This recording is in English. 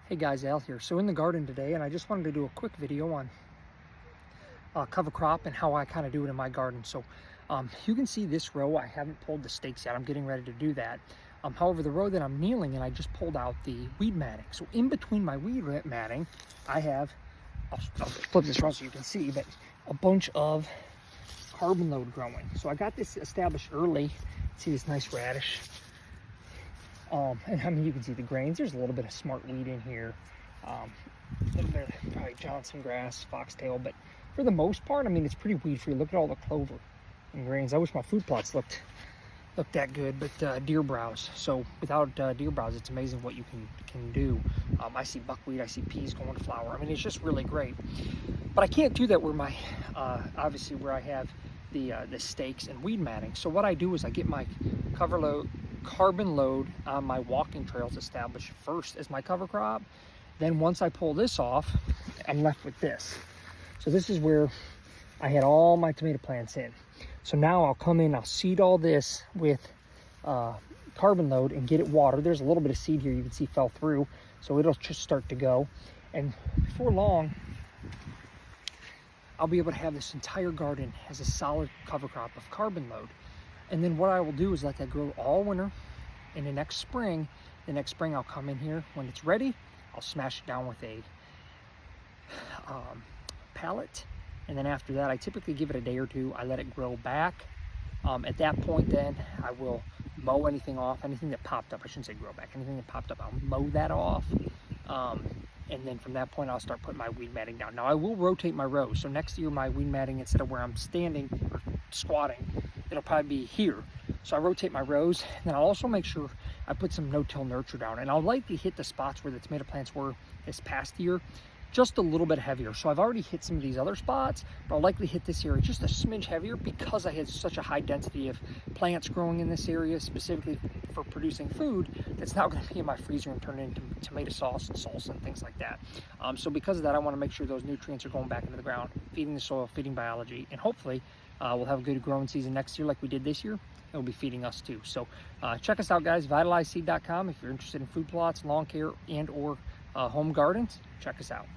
Hey guys, Al here. So in the garden today, and I just wanted to do a quick video on cover crop and how I kind of do it in my garden. So you can see this row, I haven't pulled the stakes yet. I'm getting ready to do that. However, the row that I'm kneeling in, I just pulled out the weed matting. So in between my weed matting, I have, I'll flip this around so you can see, but a bunch of carbon load growing. So I got this established early. See this nice radish. And I mean, you can see the grains. There's a little bit of smart weed in here. A little bit of probably Johnson grass, foxtail, but for the most part, I mean, it's pretty weed free. Look at all the clover and grains. I wish my food plots looked that good, but deer browse. So without deer browse, it's amazing what you can do. I see buckwheat, I see peas going to flower. I mean, it's just really great. But I can't do that where my, obviously where I have the stakes and weed matting. So what I do is I get my carbon load on my walking trails established first as my cover crop. Then once I pull this off, I'm left with this. So this is where I had all my tomato plants in. So now I'll come in, I'll seed all this with carbon load and get it watered. There's a little bit of seed here you can see fell through, so it'll just start to go. And before long, I'll be able to have this entire garden as a solid cover crop of carbon load. And then what I will do is let that grow all winter. And the next spring I'll come in here when it's ready. I'll smash it down with a pallet. And then after that, I typically give it a day or two. I let it grow back. At that point then, I will mow anything off, anything that popped up. I shouldn't say grow back, anything that popped up, I'll mow that off. And then from that point, I'll start putting my weed matting down. Now I will rotate my rows. So next year, my weed matting, instead of where I'm standing or squatting, it'll probably be here. So I rotate my rows, and then I'll also make sure I put some no-till nurture down. And I'll likely hit the spots where the tomato plants were this past year, just a little bit heavier. So I've already hit some of these other spots, but I'll likely hit this area just a smidge heavier because I had such a high density of plants growing in this area, specifically for producing food, that's now going to be in my freezer and turn it into tomato sauce and salsa and things like that. So because of that, I want to make sure those nutrients are going back into the ground, feeding the soil, feeding biology, and hopefully we'll have a good growing season next year like we did this year. It'll be feeding us too. So check us out, guys, vitalizeseed.com. If you're interested in food plots, lawn care, and or home gardens, check us out.